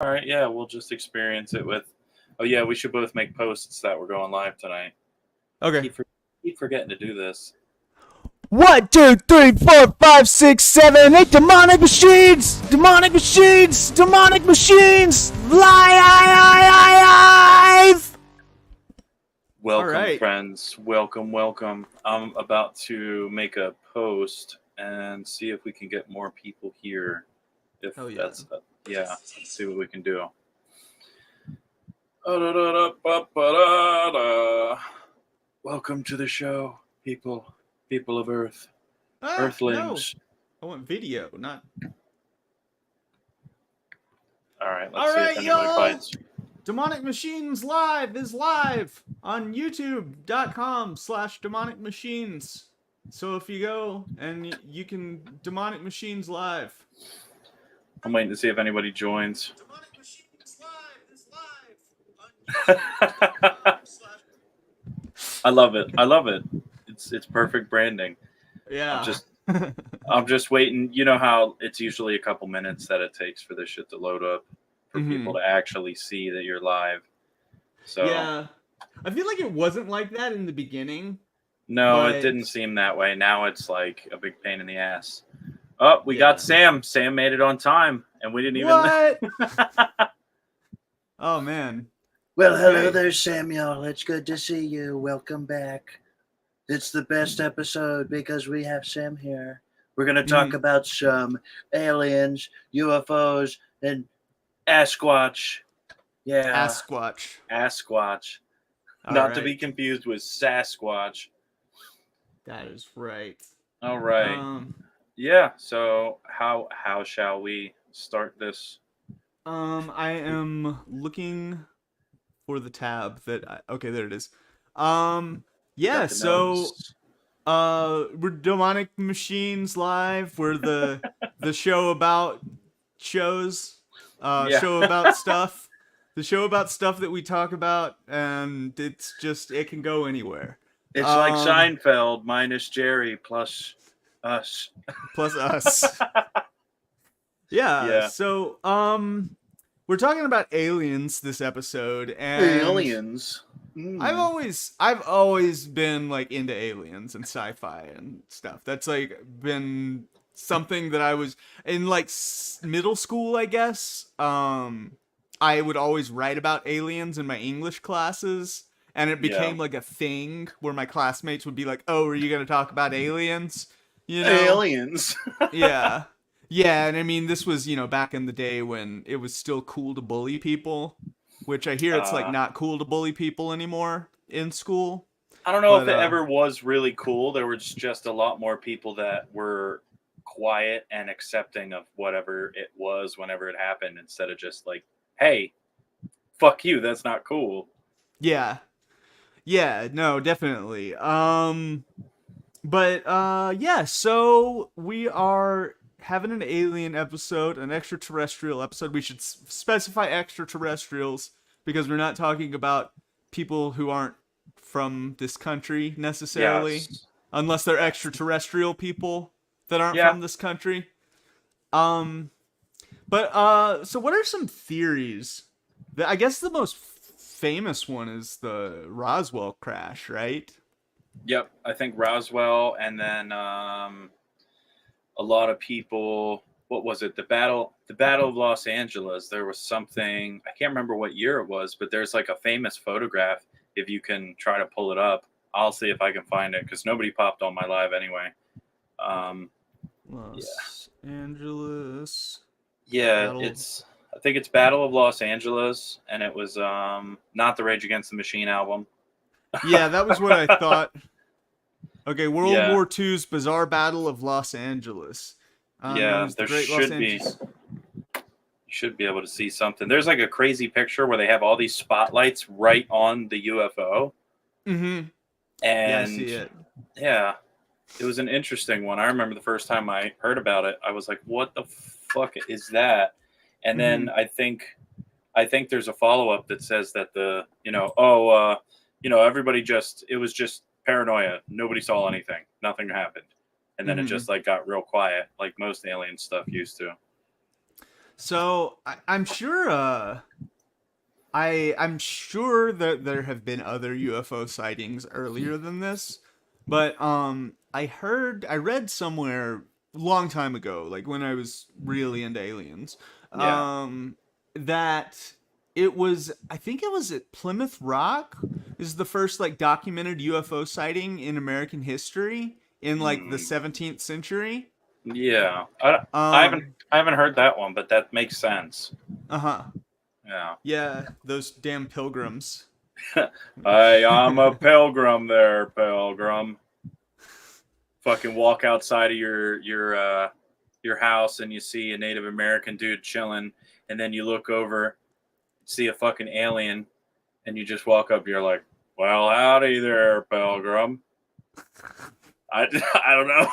All right, yeah, we'll just experience it with. Oh yeah, we should both make posts that we're going live tonight. Okay. Keep for, keep forgetting to do this. 1, 2, 3, 4, 5, 6, 7, 8 demonic machines! Demonic machines! Demonic machines! Live! Welcome, right. friends. Welcome. I'm about to make a post and see if we can get more people here. If Oh, yeah. that's yeah, let's see what we can do. Welcome to the show, people of Earth, No. Earthlings. I want video, not. All right, let's All see if right, anybody y'all. bites. Demonic Machines Live is live on youtube.com/demonic machines. So if you go and you can Demonic Machines Live. I'm waiting to see if anybody joins. Demonic Machines Live is live on I love it. It's perfect branding. Yeah. I'm just waiting. You know how it's usually a couple minutes that it takes for this shit to load up for people to actually see that you're live. So yeah. I feel like it wasn't like that in the beginning. no, but... it didn't seem that way. Now it's like a big pain in the ass. Oh, we got Sam. Sam made it on time, and we didn't even. What? Oh man. Well, hello there, Samuel. It's good to see you. Welcome back. It's the best episode because we have Sam here. We're going to talk about some aliens, UFOs, and Asquatch. Yeah. Asquatch. Not to be confused with Sasquatch. That is right. All right. Yeah, so how shall we start this? I am looking for the tab that okay, there it is. Yeah, so we're Demonic Machines Live. We're the show about shows. Show about stuff. The show about stuff that we talk about, and it's just it can go anywhere. It's like Seinfeld minus Jerry plus us. Yeah. So we're talking about aliens this episode, and aliens. I've always been like into aliens and sci-fi and stuff. That's like been something that I was in like middle school, I guess. I would always write about aliens in my English classes, and it became like a thing where my classmates would be like, "Oh, are you going to talk about aliens?" You know? Aliens. Yeah. Yeah, and I mean, this was, back in the day when it was still cool to bully people, which I hear it's like not cool to bully people anymore in school. I don't know if it ever was really cool. There was just a lot more people that were quiet and accepting of whatever it was whenever it happened, instead of just like, hey, fuck you, that's not cool. Yeah, no, definitely. So we are having an alien episode, an extraterrestrial episode. We should specify extraterrestrials because we're not talking about people who aren't from this country necessarily, unless they're extraterrestrial people that aren't from this country. So what are some theories? I guess the most famous one is the Roswell crash, right? Yep, I think Roswell, and then a lot of people. What was it? The Battle of Los Angeles. There was something, I can't remember what year it was, but there's like a famous photograph. If you can try to pull it up, I'll see if I can find it because nobody popped on my live anyway. Los Angeles. Yeah, I think it's Battle of Los Angeles, and it was not the Rage Against the Machine album. Yeah, that was what I thought. Okay, World War II's Bizarre Battle of Los Angeles. There should be. You should be able to see something. There's like a crazy picture where they have all these spotlights right on the UFO. Mm-hmm. And yeah, I see it. Yeah, it was an interesting one. I remember the first time I heard about it, I was like, "What the fuck is that?" And then I think there's a follow-up that says that everybody it was just paranoia. Nobody saw anything. Nothing happened. And then it just like got real quiet, like most alien stuff used to. So I'm sure. I'm sure that there have been other UFO sightings earlier than this, but I read somewhere a long time ago, like when I was really into aliens, Yeah. that it was, I think it was at Plymouth Rock is the first like documented UFO sighting in American history in like the Hmm. 17th century. Yeah. I haven't heard that one, but that makes sense. Uh-huh. Yeah. Yeah, those damn pilgrims. I'm a pilgrim there, pilgrim. Fucking walk outside of your house and you see a Native American dude chilling, and then you look over, see a fucking alien, and you just walk up. You're like, "Well, howdy there, pilgrim." I I don't know.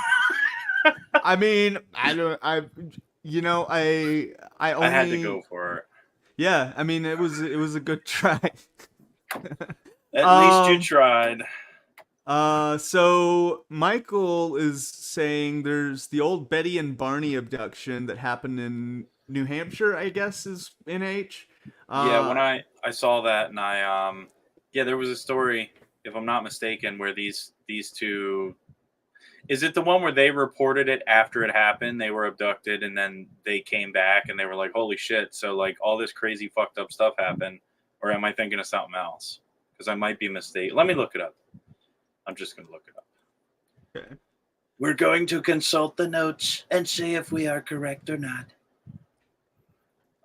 I mean, I don't. You know, I I had to only. go for it. Yeah, I mean, it was a good try. At least you tried. So Michael is saying there's the old Betty and Barney abduction that happened in New Hampshire, I guess is NH. Yeah, when I saw that, and yeah, there was a story, if I'm not mistaken, where these two. Is it the one where they reported it after it happened? They were abducted, and then they came back, and they were like, "Holy shit!" So like all this crazy fucked up stuff happened, or am I thinking of something else? Because I might be mistaken. Let me look it up. I'm just gonna look it up. Okay. We're going to consult the notes and see if we are correct or not.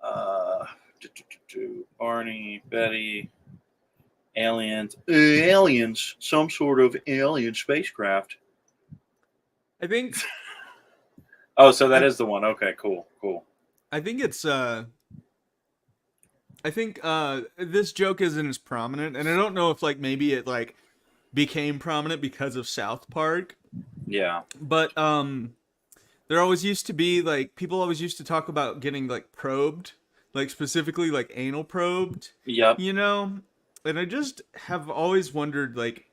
Uh, Barney, Betty, aliens, aliens, some sort of alien spacecraft. I think Oh, so that is the one. Okay, cool. I think it's I think this joke isn't as prominent, and I don't know if like maybe it like became prominent because of South Park, Yeah. but there always used to be like people always used to talk about getting like probed, like specifically like anal probed, Yep. you know? And I just have always wondered like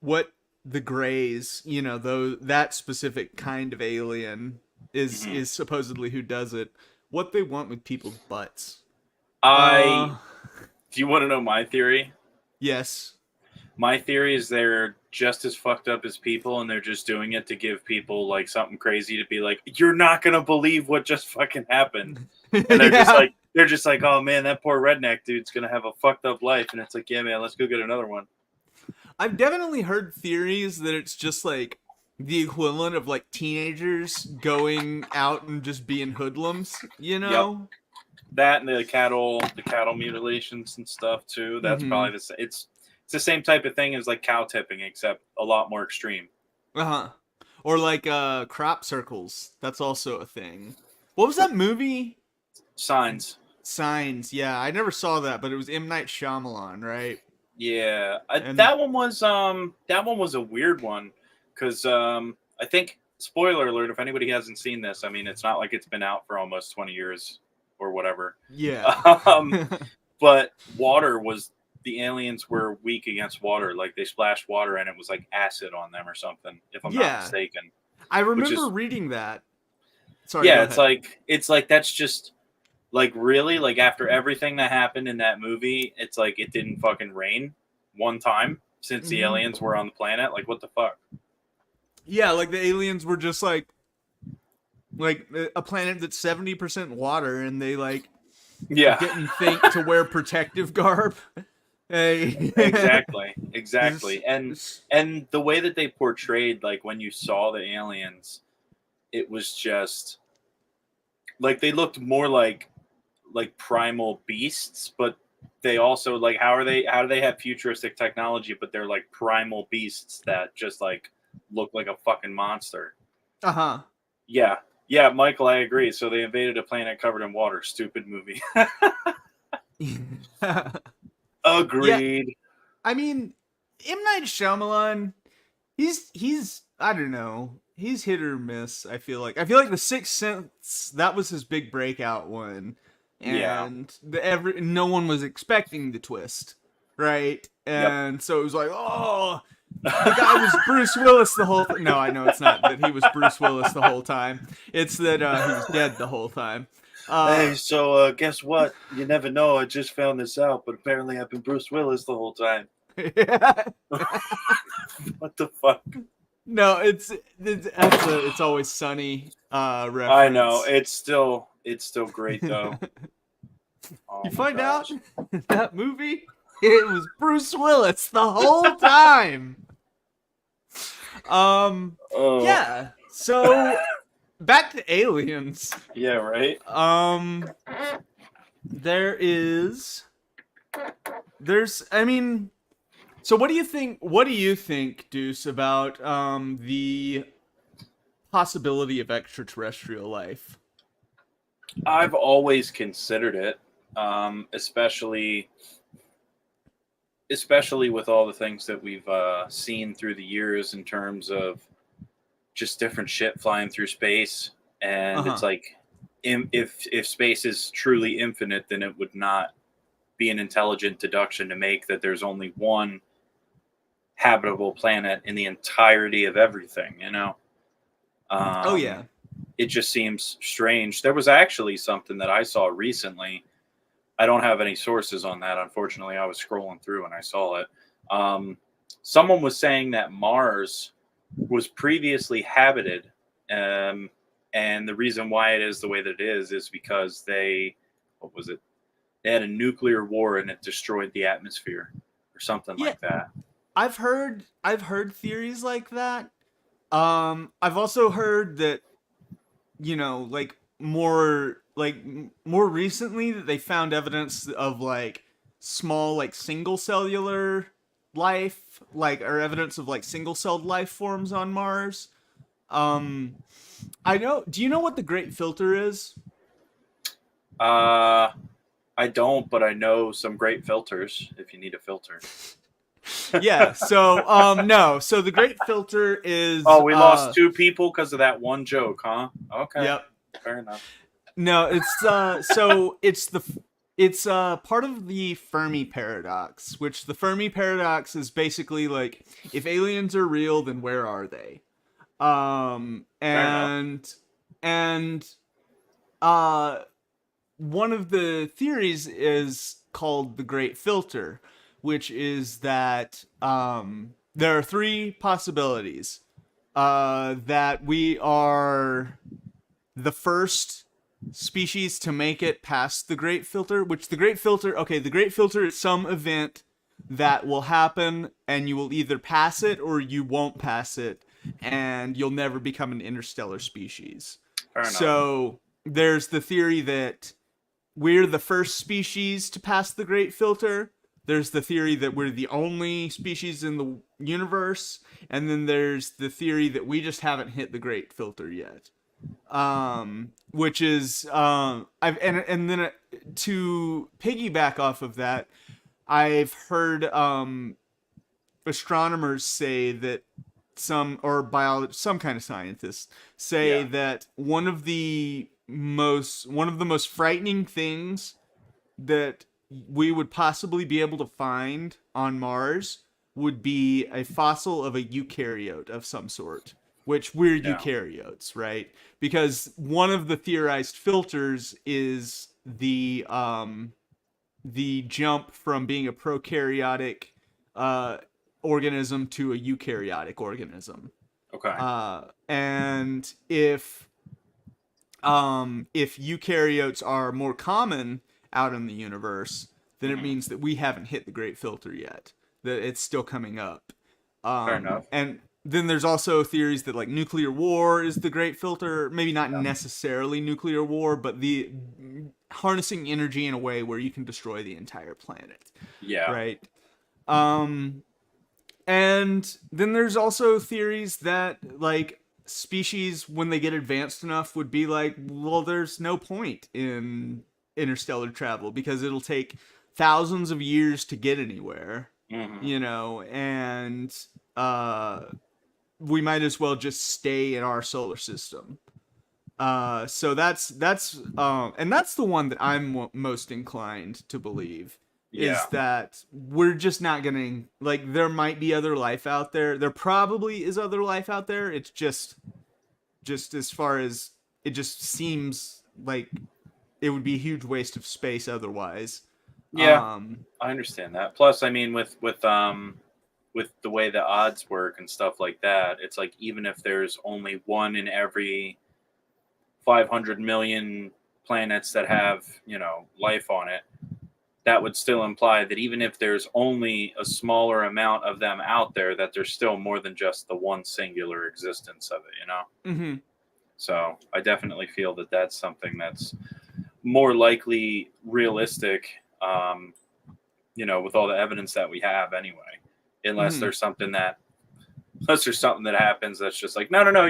what the Greys, you know, though that specific kind of alien is supposedly who does it, what they want with people's butts. Do you want to know my theory? Yes. My theory is they're just as fucked up as people, and they're just doing it to give people like something crazy to be like, "You're not gonna believe what just fucking happened," and they're Yeah. just like, "Oh man, that poor redneck dude's gonna have a fucked up life," and it's like, "Yeah, man, let's go get another one." I've definitely heard theories that it's just like the equivalent of like teenagers going out and just being hoodlums, you know? That and the cattle mutilations and stuff too. That's Mm-hmm. probably it's the same type of thing as like cow tipping, except a lot more extreme. Uh-huh. Or like crop circles. That's also a thing. What was that movie? Signs. Signs. Yeah, I never saw that, but it was M. Night Shyamalan, right? Yeah, And that one was a weird one because I think, spoiler alert, if anybody hasn't seen this, I mean it's not like it's been out for almost 20 years or whatever. yeah. But the aliens were weak against water, like they splashed water and it was like acid on them or something, if I'm not Yeah. mistaken. I remember is- reading that. Sorry. Yeah, go it's ahead. like that's just like really like after everything that happened in that movie, it's like it didn't fucking rain one time since the Mhm. aliens were on the planet. Like what the fuck? Yeah, like the aliens were just like a planet that's 70% water, and they like Yeah. didn't think to wear protective garb. Hey. Exactly. And the way that they portrayed, like when you saw the aliens, it was just like they looked more like primal beasts, but they also like how do they have futuristic technology, but they're like primal beasts that just like look like a fucking monster. Uh-huh. Yeah, Michael, I agree. So they invaded a planet covered in water. Stupid movie. Agreed. I mean, M. Night Shyamalan, he's I don't know. He's hit or miss, I feel like. I feel like The Sixth Sense, that was his big breakout one. Yeah. And no one was expecting the twist, right? And so it was like, oh, the guy was Bruce Willis the whole No, I know it's not that he was Bruce Willis the whole time. It's that he was dead the whole time. Hey, so guess what? You never know. I just found this out, but apparently I've been Bruce Willis the whole time. What the fuck? No, it's Always Sunny reference. I know it's still great though. Oh You my find gosh. out that movie, it was Bruce Willis the whole time. Oh Yeah. So back to aliens. yeah, right. There's I mean, so what do you think, Deuce, about the possibility of extraterrestrial life? I've always considered it, especially with all the things that we've seen through the years in terms of just different shit flying through space, and it's like, if space is truly infinite, then it would not be an intelligent deduction to make that there's only one habitable planet in the entirety of everything, you know. Oh yeah. It just seems strange. There was actually something that I saw recently. I don't have any sources on that, unfortunately. I was scrolling through and I saw it. Someone was saying that Mars was previously habited, and the reason why it is the way that it is because what was it? They had a nuclear war and it destroyed the atmosphere or something like that. I've heard theories like that. I've also heard that, you know, like more recently, that they found evidence of like small, like single cellular life, or evidence of like single celled life forms on Mars. I know. Do you know what the Great Filter is? I don't, but I know some great filters if you need a filter. Yeah. So no. So the Great Filter is. Oh, we lost 2 people because of that one joke, huh? Okay. Yep. Fair enough. No, it's part of the Fermi paradox, which the Fermi paradox is basically like, if aliens are real, then where are they? One of the theories is called the Great Filter, which is that there are 3 possibilities. That we are the first species to make it past the Great Filter, which the Great Filter is some event that will happen and you will either pass it or you won't pass it, and you'll never become an interstellar species. Fair enough. So there's the theory that we're the first species to pass the Great Filter. There's the theory that we're the only species in the universe, and then there's the theory that we just haven't hit the Great Filter yet. Which is to piggyback off of that, I've heard astronomers say that some kind of scientists say that one of the most frightening things that we would possibly be able to find on Mars would be a fossil of a eukaryote of some sort, which we're eukaryotes, right? Because one of the theorized filters is the jump from being a prokaryotic organism to a eukaryotic organism. Okay. And if eukaryotes are more common out in the universe, then it means that we haven't hit the Great Filter yet. That it's still coming up. Fair enough. And then there's also theories that like nuclear war is the Great Filter. Maybe not necessarily nuclear war, but the harnessing energy in a way where you can destroy the entire planet. Yeah. Right. And then there's also theories that like species, when they get advanced enough, would be like, well, there's no point in interstellar travel because it'll take thousands of years to get anywhere. Mm-hmm. You know, and we might as well just stay in our solar system. So that's and that's the one that I'm most inclined to believe, is that we're just not gonna, like, there might be other life out there. There probably is other life out there. It's just as far as it just seems like it would be a huge waste of space otherwise. Yeah, I understand that. Plus, I mean, with the way the odds work and stuff like that, it's like even if there's only one in every 500 million planets that have, life on it, that would still imply that even if there's only a smaller amount of them out there, that there's still more than just the one singular existence of it. Mm-hmm. So I definitely feel that that's something that's more likely realistic, with all the evidence that we have anyway, unless Mm-hmm. there's something that happens that's just like, no,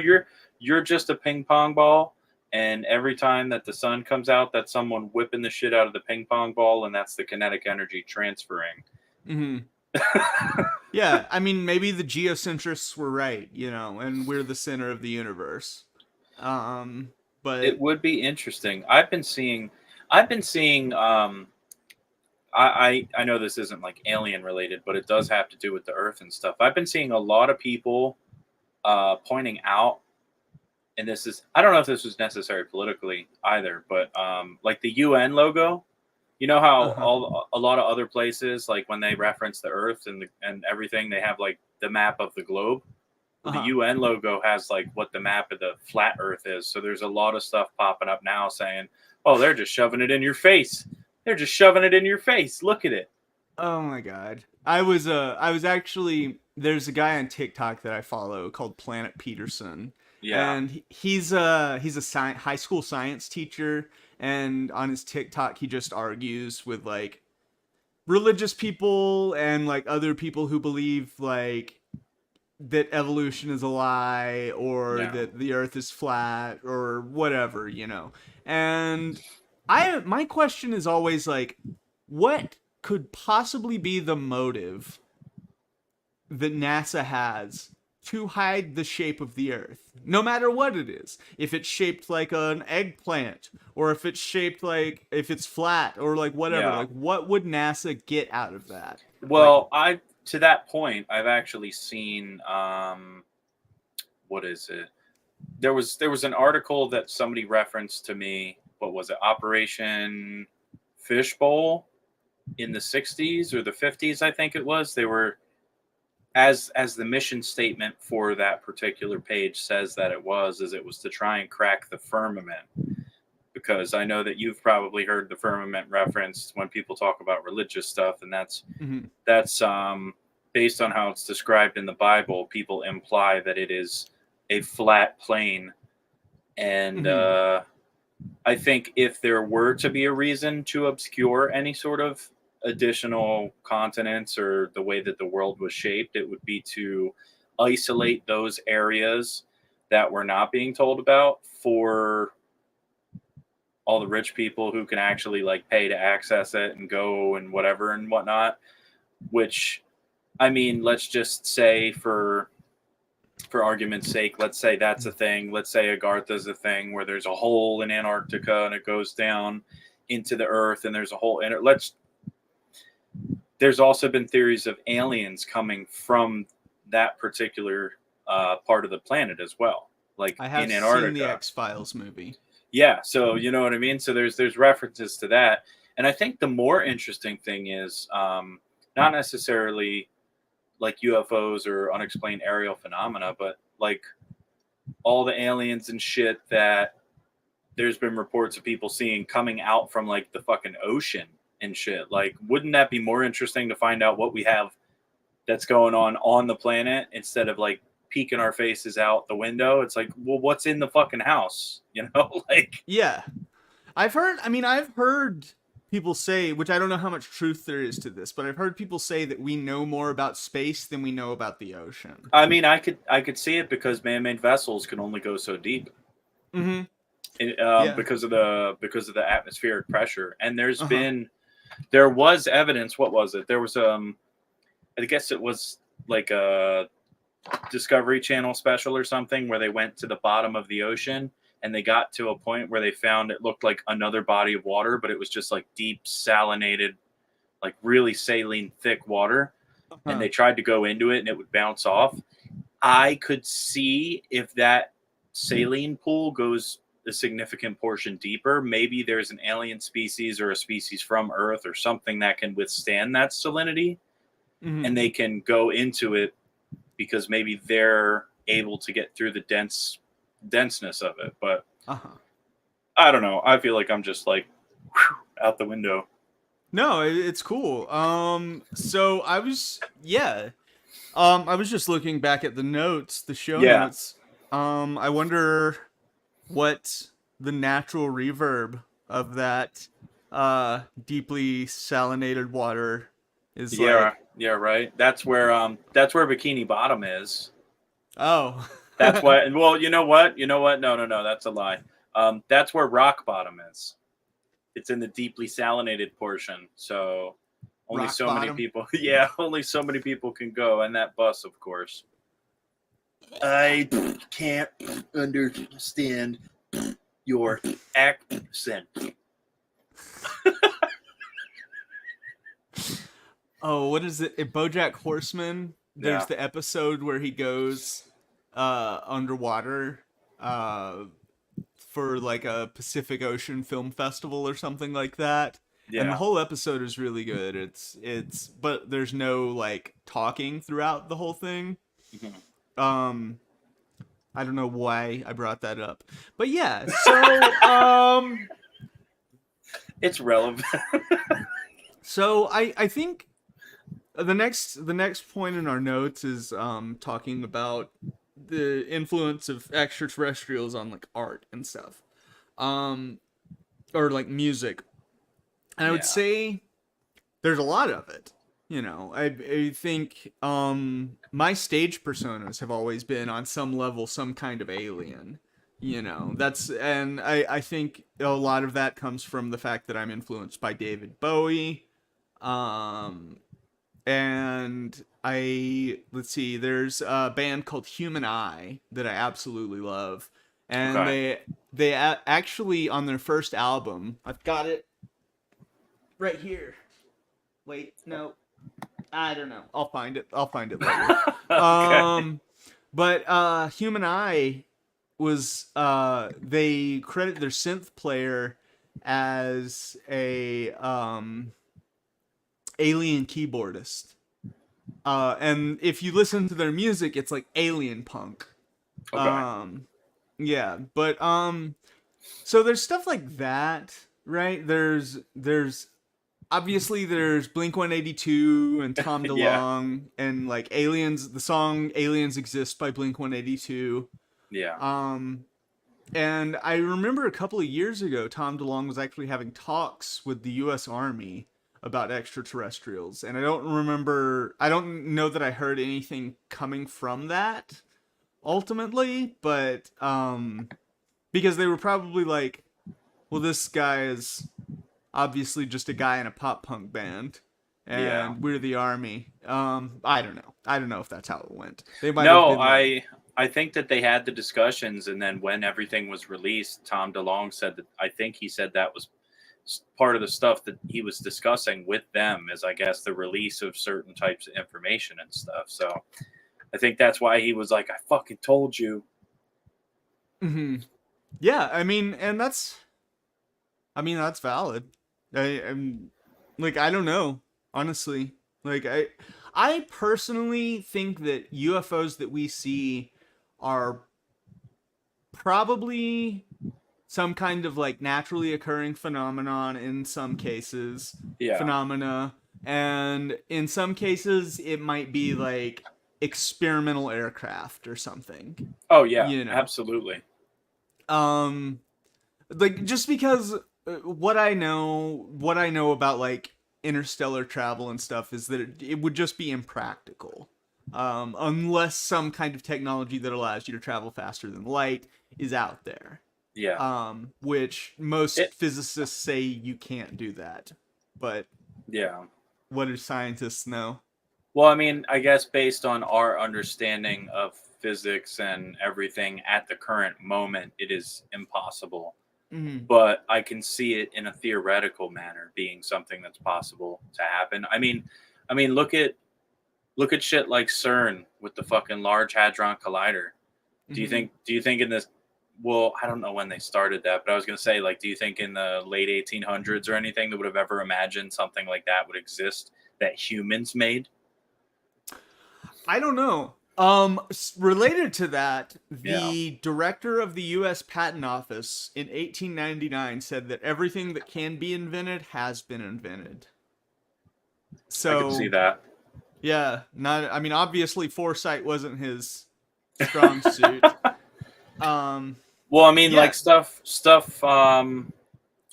you're just a ping pong ball, and every time that the sun comes out, that's someone whipping the shit out of the ping pong ball, and that's the kinetic energy transferring. Mm-hmm. Yeah, I mean, maybe the geocentrists were right, and we're the center of the universe. But It would be interesting. I've been seeing. I know this isn't like alien related, but it does have to do with the Earth and stuff. I've been seeing a lot of people pointing out, and this is, I don't know if this was necessary politically either, but like the UN logo. You know how uh-huh. a lot of other places, like when they reference the Earth and everything, they have like the map of the globe. Well, the Uh-huh. UN logo has like what the map of the flat Earth is. So there's a lot of stuff popping up now saying, "Oh, they're just shoving it in your face. They're just shoving it in your face. Look at it." Oh my god. I was actually, there's a guy on TikTok that I follow called Planet Peterson, Yeah, and he's a high school science teacher, and on his TikTok he just argues with like religious people and like other people who believe like that evolution is a lie or yeah. that the earth is flat or whatever. And my question is always like, what could possibly be the motive that NASA has to hide the shape of the earth, no matter what it is? If it's shaped like an eggplant, or if it's shaped like, if it's flat, or like whatever, Yeah. like what would NASA get out of that? Like, Well, I to that point, I've actually seen what is it? There was an article that somebody referenced to me. What was it? Operation Fishbowl in the 60s or the 50s, I think it was. They were, as the mission statement for that particular page says, that it was to try and crack the firmament, because I know that you've probably heard the firmament referenced when people talk about religious stuff, and that's mhm. that's based on how it's described in the Bible. People imply that it is a flat plane, and Mhm. I think if there were to be a reason to obscure any sort of additional continents or the way that the world was shaped, it would be to isolate those areas that we're not being told about for all the rich people who can actually like pay to access it and go and whatever and whatnot. Which, I mean, let's just say for argument's sake, let's say that's a thing. Let's say Agartha's a thing where there's a hole in Antarctica and it goes down into the earth and there's a hole in it. There's also been theories of aliens coming from that particular part of the planet as well, like I have in seen the Antarctica. X-Files movie. Yeah, so you know what I mean. So there's references to that, and I think the more interesting thing is not necessarily like UFOs or unexplained aerial phenomena, but like all the aliens and shit that there's been reports of people seeing coming out from like the fucking ocean and shit. Like, wouldn't that be more interesting to find out what we have that's going on the planet instead of like peeking our faces out the window? It's like, well, what's in the fucking house? Like, Yeah. I've heard people say, which I don't know how much truth there is to this, but I've heard people say that we know more about space than we know about the ocean. I mean, I could see it because man-made vessels can only go so deep, Mm-hmm. Yeah. because of the atmospheric pressure. And Uh-huh. there was evidence. What was it? There was I guess it was like a Discovery Channel special or something where they went to the bottom of the ocean and they got to a point where they found it looked like another body of water, but it was just like deep salinated, like really saline thick water. And Uh-huh. they tried to go into it and it would bounce off. I could see if that saline pool goes a significant portion deeper, maybe there's an alien species or a species from Earth or something that can withstand that salinity, and they can go into it because maybe they're able to get through the denseness of it. But I don't know. I feel like I'm just like out the window. No, it's cool. So I was just looking back at the notes, the show notes. I wonder what the natural reverb of that deeply salinated water is like. Yeah, right. That's where Bikini Bottom is. Oh. That's why. Well, you know what? No, that's a lie. That's where Rock Bottom is. It's in the deeply salinated portion. So only Rock so bottom? many people. Yeah, only so many people can go, and that bus, of course. I can't understand your accent. Oh, what is it? In BoJack Horseman, there's the episode where he goes underwater for like a Pacific Ocean Film Festival or something like that. Yeah. And the whole episode is really good. It's but there's no like talking throughout the whole thing. Mm-hmm. I don't know why I brought that up. But yeah, so it's relevant. So I think the next point in our notes is talking about the influence of extraterrestrials on like art and stuff, or like music, and I would say there's a lot of it. You know, I think my stage personas have always been on some level some kind of alien. You know, and I think a lot of that comes from the fact that I'm influenced by David Bowie. And let's see, there's a band called Human Eye that I absolutely love. And they actually, on their first album, I've got it right here. Wait, no, I don't know. I'll find it later. Okay. But Human Eye was, they credit their synth player as a, alien keyboardist. And if you listen to their music, it's like alien punk. Okay. Yeah, but so there's stuff like that, right? There's obviously there's Blink-182 and Tom DeLonge and like Aliens, the song Aliens Exist by Blink-182. Yeah. And I remember a couple of years ago Tom DeLonge was actually having talks with the US Army about extraterrestrials, and I don't know that I heard anything coming from that ultimately, but because they were probably like, well, this guy is obviously just a guy in a pop punk band and we're the Army. I don't know if that's how it went. They might have been like, I think that they had the discussions, and then when everything was released, Tom DeLonge said that, I think he said that was part of the stuff that he was discussing with them, is I guess the release of certain types of information and stuff. So I think that's why he was like, I fucking told you. Mm-hmm. Yeah, I mean that's valid. I'm like, I don't know, honestly. Like I personally think that UFOs that we see are probably some kind of like naturally occurring phenomenon in some cases, phenomena, and in some cases it might be like experimental aircraft or something. Oh yeah, you know, absolutely. Like just because what I know about like interstellar travel and stuff is that it would just be impractical, unless some kind of technology that allows you to travel faster than light is out there. Yeah. Which most physicists say you can't do that. But what do scientists know? Well, I mean, I guess based on our understanding of physics and everything at the current moment, it is impossible. Mm-hmm. But I can see it in a theoretical manner being something that's possible to happen. I mean, look at shit like CERN with the fucking Large Hadron Collider. Do you think in this well, I don't know when they started that, but I was going to say, like, do you think in the late 1800s or anything that would have ever imagined something like that would exist that humans made? I don't know. Related to that, Yeah. the director of the U.S. Patent Office in 1899 said that everything that can be invented has been invented. I could see So, that. yeah, not. I mean, obviously, foresight wasn't his strong suit. Well, I mean, Yeah. like stuff,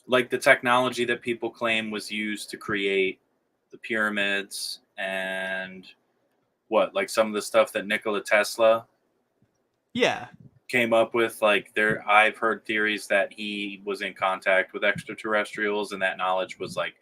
like the technology that people claim was used to create the pyramids and what, like some of the stuff that Nikola Tesla Yeah. came up with. Like I've heard theories that he was in contact with extraterrestrials and that knowledge was like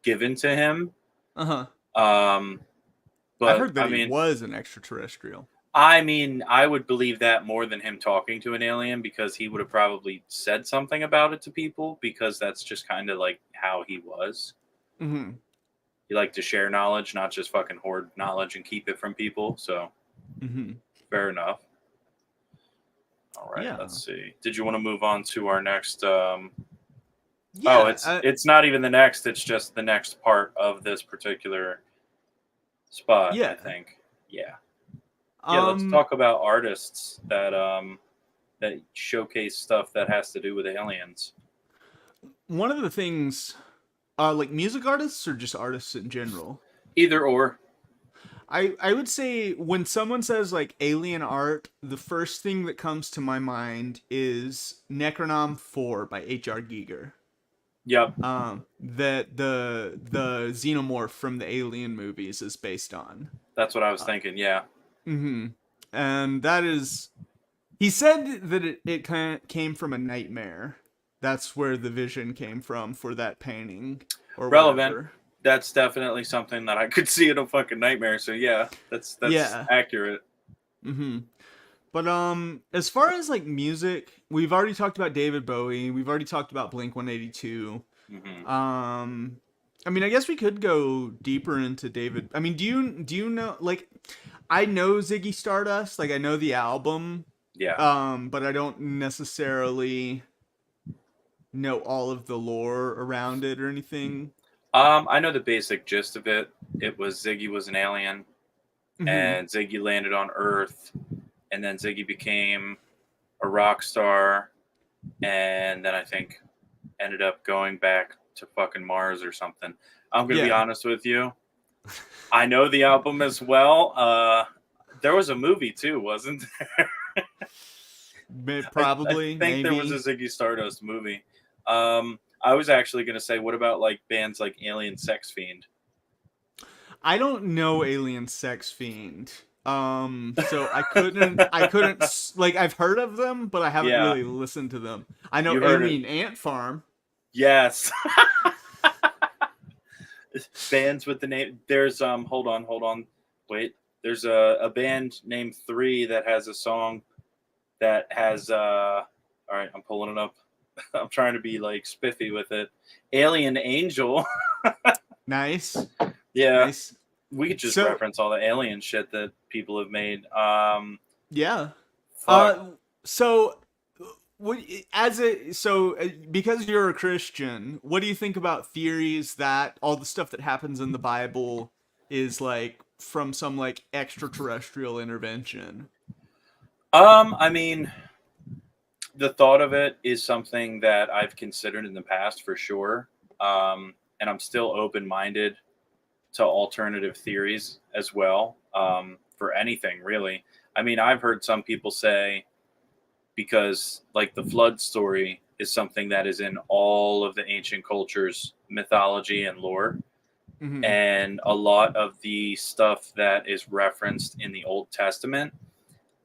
given to him. Uh huh. Um, I've but heard that he was an extraterrestrial. I mean, I would believe that more than him talking to an alien because he would have probably said something about it to people because that's just kind of like how he was. Mm-hmm. He liked to share knowledge, not just fucking hoard knowledge and keep it from people. So Mm-hmm. fair enough. All right, Yeah. let's see. Did you want to move on to our next? Yeah. Oh, it's not even the next. It's just the next part of this particular spot. Yeah. I think. Yeah. Yeah. Let's talk about artists that showcase stuff that has to do with aliens. One of the things, like music artists or just artists in general. Either or. I would say when someone says like alien art, the first thing that comes to my mind is Necronom 4 by H.R. Giger. Yep. That the xenomorph from the Alien movies is based on. That's what I was thinking. Yeah. Mm-hmm. And that is, he said that it kind of came from a nightmare. That's where the vision came from for that painting or Relevant. whatever. That's definitely something that I could see in a fucking nightmare. So yeah, that's Yeah. accurate. Mm-hmm. But as far as like music, we've already talked about David Bowie. We've already talked about Blink 182. Mm-hmm. I mean, I guess we could go deeper into David. I mean, do you know, like, I know Ziggy Stardust, like I know the album. Yeah. But I don't necessarily know all of the lore around it or anything. I know the basic gist of it. It was Ziggy was an alien, Mm-hmm. and Ziggy landed on Earth, and then Ziggy became a rock star, and then I think ended up going back to fucking Mars or something. I'm gonna be Yeah. honest with you. I know the album as well. There was a movie too, wasn't there? Probably, I think maybe. there was a Ziggy Stardust movie. I was actually gonna say, what about like bands like Alien Sex Fiend? I don't know Alien Sex Fiend. So I couldn't like I've heard of them, but I haven't Yeah. really listened to them. I know You heard Alien Ant Farm. Yes. Bands with the name. There's hold on. Wait. There's a band named 3 that has a song that has all right, I'm pulling it up. I'm trying to be like spiffy with it. Alien Angel. Nice. Yeah. Nice. We could just So- reference all the alien shit that people have made. Yeah. Fuck. So because you're a Christian, what do you think about theories that all the stuff that happens in the Bible is like from some like extraterrestrial intervention? I mean, the thought of it is something that I've considered in the past for sure. And I'm still open-minded to alternative theories as well, for anything really. I mean, I've heard some people say, because like the flood story is something that is in all of the ancient cultures, mythology and lore. Mm-hmm. And a lot of the stuff that is referenced in the Old Testament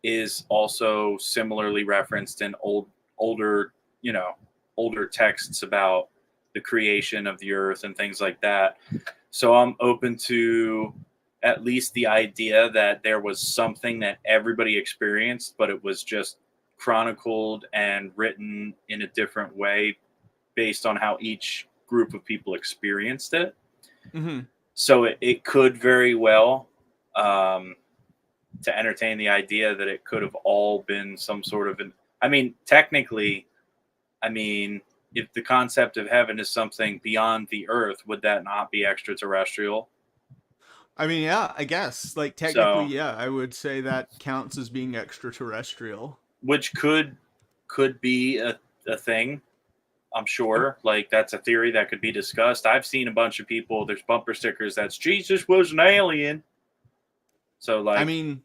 is also similarly referenced in older texts about the creation of the earth and things like that. So I'm open to at least the idea that there was something that everybody experienced, but it was just chronicled and written in a different way based on how each group of people experienced it. Mm-hmm. So it could very well, to entertain the idea that it could have all been some sort of I mean, technically, I mean, if the concept of heaven is something beyond the earth, would that not be extraterrestrial? I mean, yeah, I guess. Like, technically, So, yeah, I would say that counts as being extraterrestrial. which could be a thing. I'm sure. Like that's a theory that could be discussed. I've seen a bunch of people. There's bumper stickers that's Jesus was an alien. So I like, mean,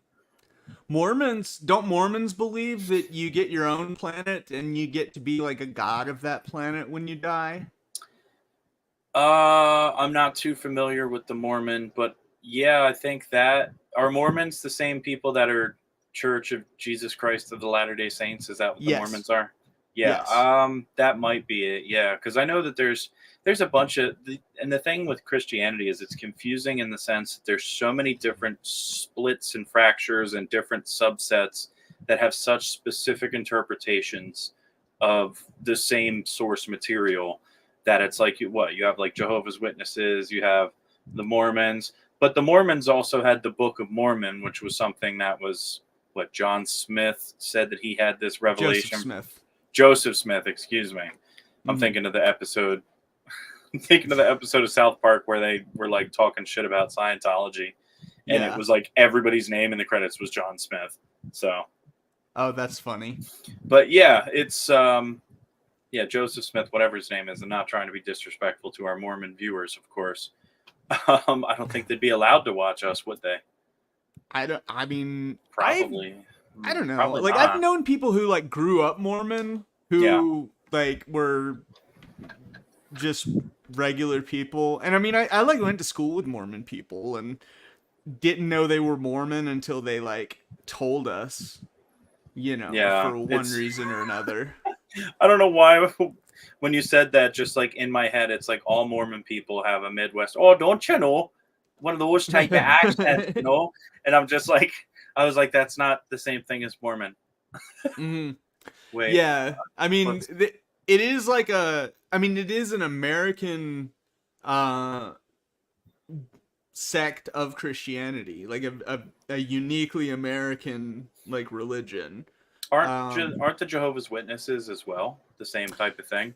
don't Mormons believe that you get your own planet and you get to be like a god of that planet when you die? I'm not too familiar with the Mormon, but yeah, I think that are Mormons the same people that are Church of Jesus Christ of the Latter-day Saints? Is that what the Yes. Mormons are? Yeah, Yes. that might be it. Yeah, because I know that there's a bunch of and the thing with Christianity is it's confusing in the sense that there's so many different splits and fractures and different subsets that have such specific interpretations of the same source material that it's like you have like Jehovah's Witnesses, you have the Mormons, but the Mormons also had the Book of Mormon, which was something that was what John Smith said that he had this Joseph revelation. Smith. Joseph Smith, excuse me. I'm thinking of the episode. I'm thinking of the episode of South Park where they were like talking shit about Scientology, and it Yeah. was like everybody's name in the credits was John Smith. So, Oh, that's funny. but yeah, it's yeah, Joseph Smith, whatever his name is. I'm not trying to be disrespectful to our Mormon viewers, of course. I don't think they'd be allowed to watch us, would they? I mean, Probably. I don't know. Probably Like, not. I've known people who like grew up Mormon Yeah. who like were just regular people. And I mean, I like went to school with Mormon people and didn't know they were Mormon until they like told us, Yeah, for one reason or another. I don't know why. When you said that, just like in my head, it's like all Mormon people have a Midwest. Oh, don't you know? One of those type of accents, you know? And I'm just like, I was like, that's not the same thing as Mormon. Mhm. Wait, Yeah, I mean, let's- it is like it is an American uh sect of Christianity, like a uniquely American like religion. aren't the Jehovah's Witnesses as well the same type of thing?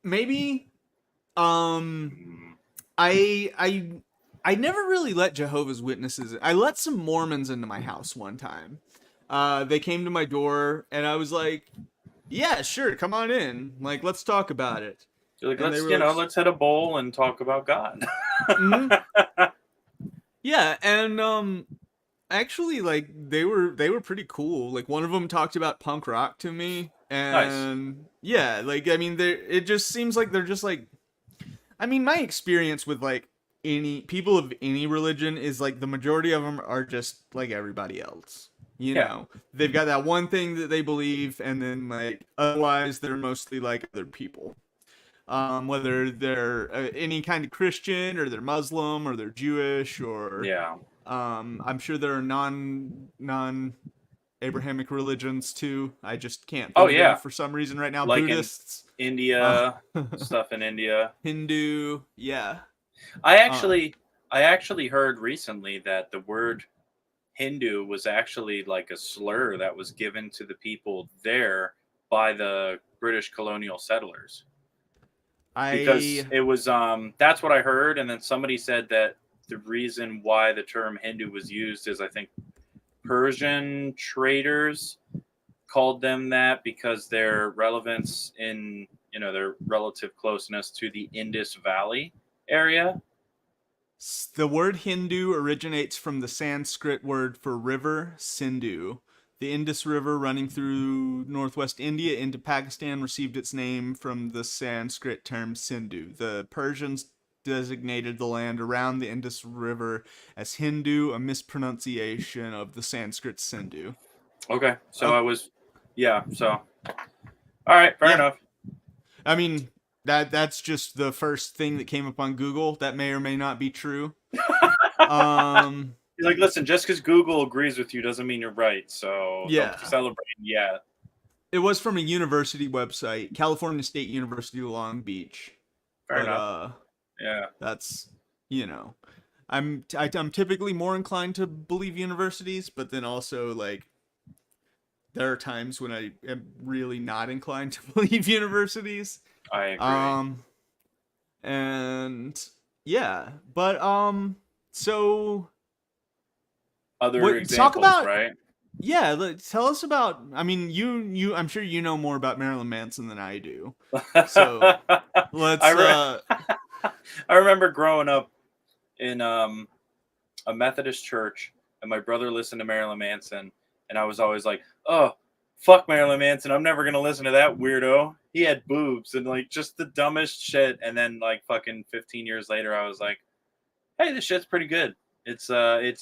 Maybe Mm, I never really let Jehovah's Witnesses. I let some Mormons into my house one time. They came to my door and I was like, "Yeah, sure, come on in. Like, let's talk about it." You're like, And they let's were like, let's hit a bowl and talk about God. "Mhm." Yeah, and actually, like they were pretty cool. Like one of them talked about punk rock to me, Nice. and yeah, like I mean, it just seems like they're just like. I mean, my experience with like any people of any religion is like the majority of them are just like everybody else. Yeah. They've got that one thing that they believe, and then like otherwise they're mostly like other people. Whether they're any kind of Christian or they're Muslim or they're Jewish or Yeah. I'm sure there are non Abrahamic religions too. I just can't Oh think of any yeah. for some reason right now. Like in Buddhists, uh, India, stuff in India. Hindu, yeah. I Uh, actually I actually heard recently that the word Hindu was actually like a slur that was given to the people there by the British colonial settlers because I it was that's what I heard, and then somebody said that the reason why the term Hindu was used is I think Persian traders called them that because their relevance in their relative closeness to the Indus Valley area. The word Hindu originates from the Sanskrit word for river, Sindhu. The Indus River running through northwest India into Pakistan received its name from the Sanskrit term Sindhu. The Persians designated the land around the Indus River as Hindu, a mispronunciation of the Sanskrit Sindhu. Okay, so Oh, I was, yeah. So all right, fair yeah. enough. I mean, that's just the first thing that came up on Google. That may or may not be true. Um, He's like, listen, just because Google agrees with you doesn't mean you're right. So don't be yeah. celebrating yet. It was from a university website, California State University, Long Beach. Fair But enough. Yeah. that's I'm typically more inclined to believe universities, but then also like there are times when I am really not inclined to believe universities. I agree. And yeah, but so Other what? Talk examples, about right? yeah. Tell us about. I mean, you. I'm sure you know more about Marilyn Manson than I do. So let's. I I remember growing up in a Methodist church, and my brother listened to Marilyn Manson, and I was always like, "Oh, fuck Marilyn Manson! I'm never gonna listen to that weirdo. He had boobs and like just the dumbest shit." And then like fucking 15 years later, I was like, "Hey, this shit's pretty good. It's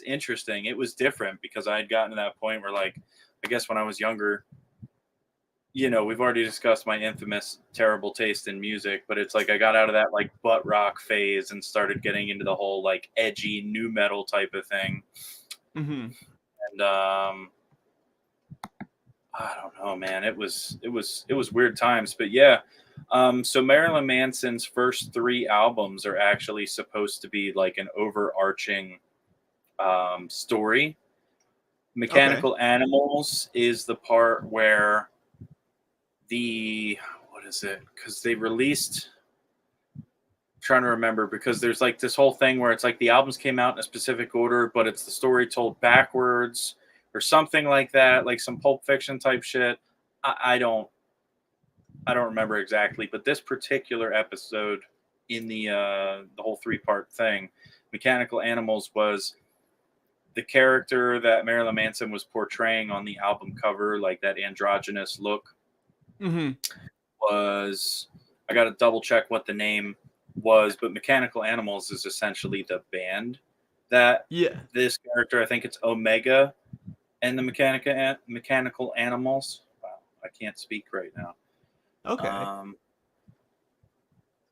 interesting. It was different because I had gotten to that point where like, I guess when I was younger." We've already discussed my infamous terrible taste in music, but it's like I got out of that like butt rock phase and started getting into the whole like edgy new metal type of thing. Mm-hmm. And I don't know, man. It was weird times, but yeah. So Marilyn Manson's first 3 albums are actually supposed to be like an overarching story. Okay. Mechanical Animals is the part where what is it? Because they released. I'm trying to remember because there's like this whole thing where it's like the albums came out in a specific order, but it's the story told backwards or something like that, like some Pulp Fiction type shit. I don't remember exactly, but this particular episode in the whole 3-part thing, Mechanical Animals was the character that Marilyn Manson was portraying on the album cover, like that androgynous look. Mm-hmm. Was I got to double check what the name was, but Mechanical Animals is essentially the band that Yeah. this character, I think it's Omega and the Mechanical Animals. Wow, I can't speak right now. Okay.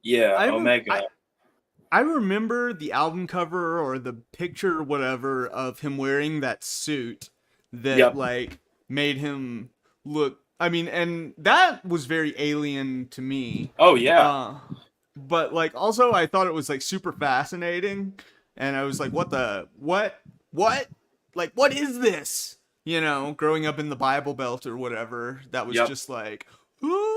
Yeah, I, rem- Omega. I remember the album cover or the picture or whatever of him wearing that suit that Yep. like made him look. I mean, and that was very alien to me. Oh yeah. But like also I thought it was like super fascinating, and I was like, what? Like, what is this? Growing up in the Bible Belt or whatever, that was Yep. just like, ooh.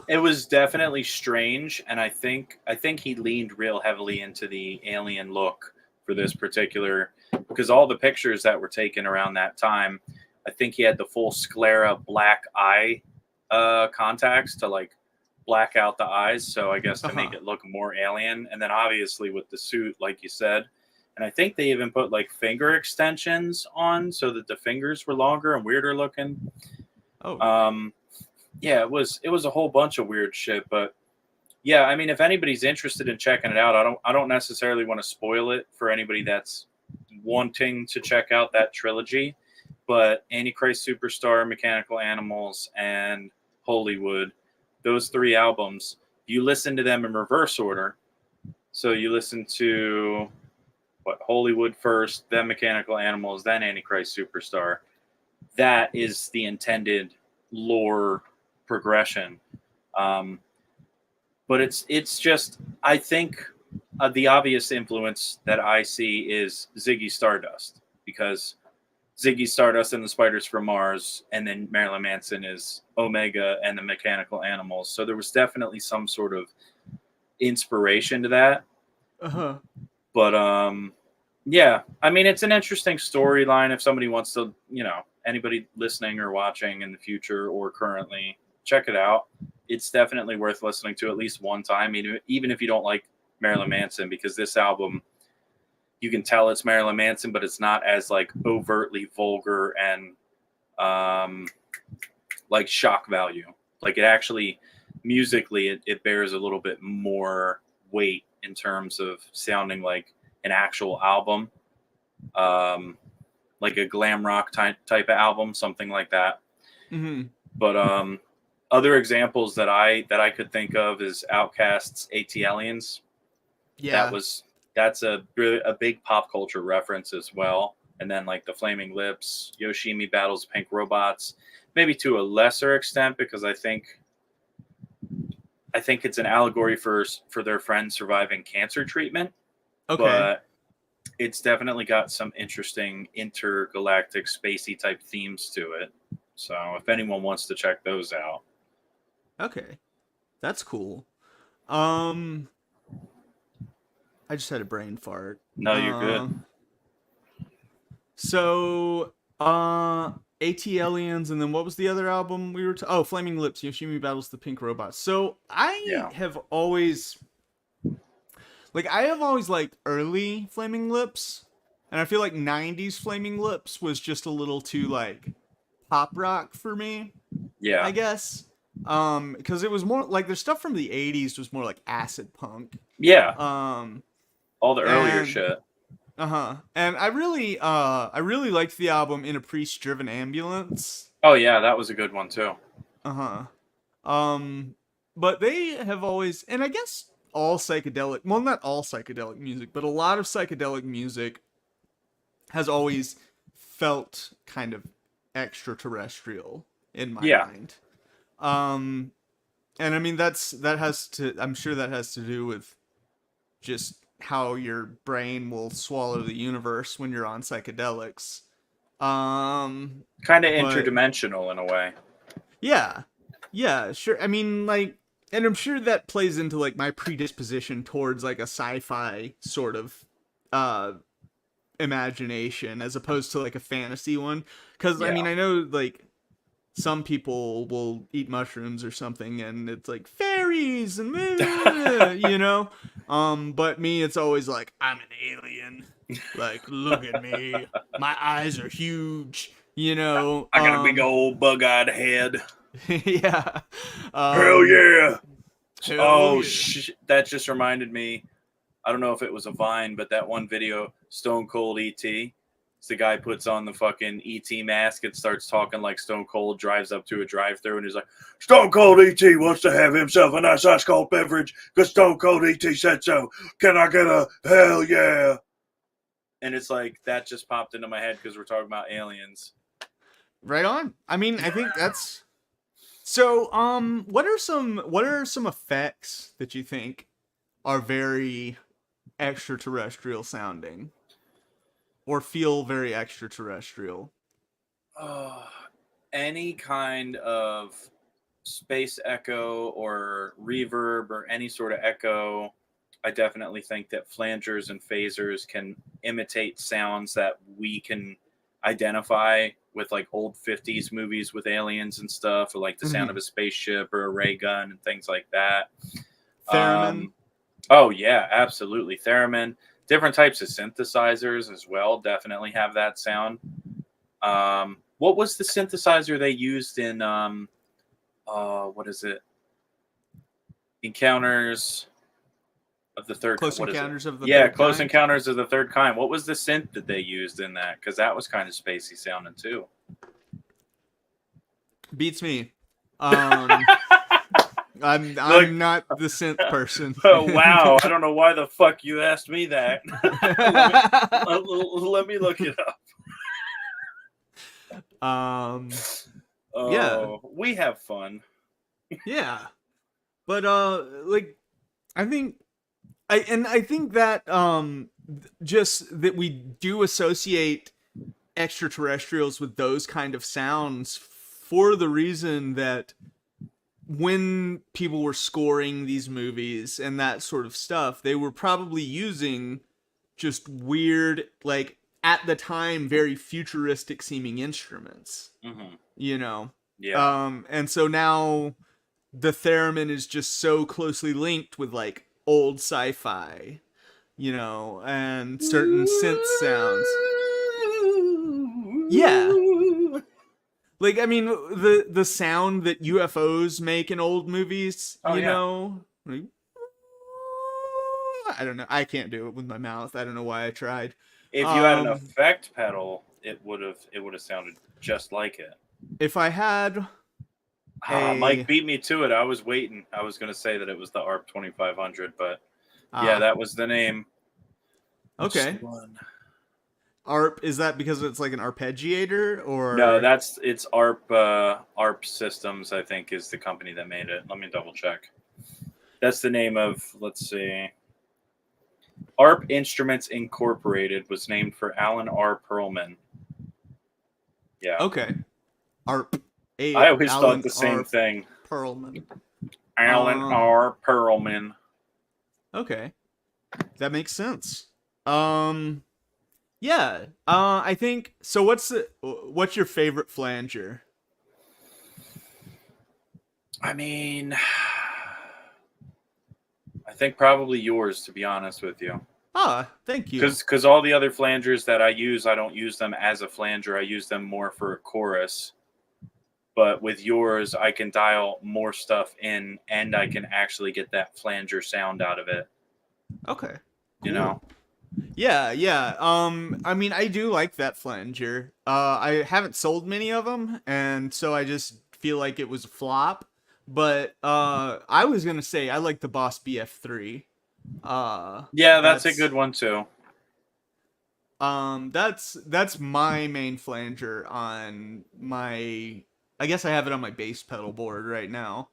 It was definitely strange, and I think he leaned real heavily into the alien look for this particular, because all the pictures that were taken around that time, I think he had the full sclera black eye contacts to like black out the eyes, so I guess to make it look more alien, and then obviously with the suit, like you said, and I think they even put like finger extensions on so that the fingers were longer and weirder looking. Oh. Yeah, it was a whole bunch of weird shit, but yeah, I mean, if anybody's interested in checking it out, I don't necessarily want to spoil it for anybody that's wanting to check out that trilogy, but Antichrist Superstar, Mechanical Animals, and Hollywood, those 3 albums, you listen to them in reverse order. So you listen to Hollywood first, then Mechanical Animals, then Antichrist Superstar. That is the intended lore progression. But it's just, I think the obvious influence that I see is Ziggy Stardust, because Ziggy Stardust and the Spiders from Mars, and then Marilyn Manson is Omega and the Mechanical Animals. So there was definitely some sort of inspiration to that. But yeah, I mean, it's an interesting storyline if somebody wants to, anybody listening or watching in the future or currently, check it out. It's definitely worth listening to at least one time, even if you don't like Marilyn Manson, because this album, you can tell it's Marilyn Manson, but it's not as like overtly vulgar and like shock value. Like it actually, musically, it bears a little bit more weight in terms of sounding like an actual album, like a glam rock type of album, something like that. Mm-hmm. But other examples that I could think of is Outkast's AT-Aliens. Yeah. That's a big pop culture reference as well. And then like the Flaming Lips, Yoshimi Battles Pink Robots, maybe to a lesser extent, because I think it's an allegory for their friend surviving cancer treatment. Okay. But it's definitely got some interesting intergalactic spacey type themes to it. So if anyone wants to check those out. Okay. That's cool. I just had a brain fart. No, you're good. So, AT Aliens, and then what was the other album we were? Flaming Lips. Yoshimi battles the Pink Robot. So Yeah. I have always liked early Flaming Lips, and I feel like '90s Flaming Lips was just a little too like pop rock for me. Yeah. I guess. Because it was more like their stuff from the '80s was more like acid punk. Yeah. Um, All the earlier and- shit. And I really liked the album In a Priest Driven Ambulance. Oh yeah, that was a good one too. But they have always, and I guess all psychedelic, well, not all psychedelic music, but a lot of psychedelic music has always felt kind of extraterrestrial in my mind. And I mean, I'm sure that has to do with just how your brain will swallow the universe when you're on psychedelics. Kind of interdimensional in a way. Yeah, sure. I mean, like, and I'm sure that plays into like my predisposition towards like a sci-fi sort of imagination as opposed to like a fantasy one. Because I mean, I know like some people will eat mushrooms or something and it's like fairies and you know. But me, it's always like I'm an alien. Like, look at me, my eyes are huge. You know, I got a big old bug-eyed head. Yeah. Hell yeah. Hell yeah. That just reminded me. I don't know if it was a Vine, but that one video, Stone Cold E.T. The guy puts on the fucking E.T. mask and starts talking like Stone Cold, drives up to a drive-thru and he's like, Stone Cold E.T. wants to have himself a nice ice cold beverage because Stone Cold E.T. said so. Can I get a hell yeah? And it's like, that just popped into my head because we're talking about aliens. Right on. I mean, I think that's... So, what are some effects that you think are very extraterrestrial sounding? Or feel very extraterrestrial? Any kind of space echo or reverb or any sort of echo. I definitely think that flangers and phasers can imitate sounds that we can identify with like old 50s movies with aliens and stuff, or like the sound of a spaceship or a ray gun and things like that. Theremin? Oh yeah, absolutely. Theremin. Different types of synthesizers as well definitely have that sound. What was the synthesizer they used in what is it? Encounters of the Third Close what Encounters is it? of the Yeah, Third Close Kind? Encounters of the Third Kind. What was the synth that they used in that? Because that was kind of spacey sounding too. Beats me. I'm not the synth person. Oh wow! I don't know why the fuck you asked me that. let me look it up. Yeah, we have fun. Yeah, but like I think that just that we do associate extraterrestrials with those kind of sounds for the reason that when people were scoring these movies and that sort of stuff, they were probably using just weird, like at the time, very futuristic seeming instruments, you know? Yeah. And so now the theremin is just so closely linked with like old sci-fi, you know, and certain synth sounds. Yeah. Like, I mean, the sound that UFOs make in old movies, you know? Like, I don't know. I can't do it with my mouth. I don't know why I tried. If you had an effect pedal, it would have sounded just like it. If I had Mike beat me to it. I was waiting. I was going to say that it was the ARP 2500, but yeah, that was the name. Okay. ARP, is that because it's like an arpeggiator or no? It's ARP. ARP Systems, I think, is the company that made it. Let me double check. That's the name of. Let's see. ARP Instruments Incorporated was named for Alan R. Perlman. Yeah. Okay. ARP. I always Alan thought the same R. thing. Perlman. Alan R. Perlman. Okay, that makes sense. Yeah. I think so. What's your favorite flanger? I mean, I think probably yours, to be honest with you. Ah, thank you. Because all the other flangers that I use, I don't use them as a flanger. I use them more for a chorus. But with yours, I can dial more stuff in, and I can actually get that flanger sound out of it. Okay. You know? Yeah, yeah. I mean, I do like that flanger. I haven't sold many of them, and so I just feel like it was a flop. But I was gonna say I like the Boss BF3. Yeah, that's a good one too. That's my main flanger on my. I guess I have it on my bass pedal board right now.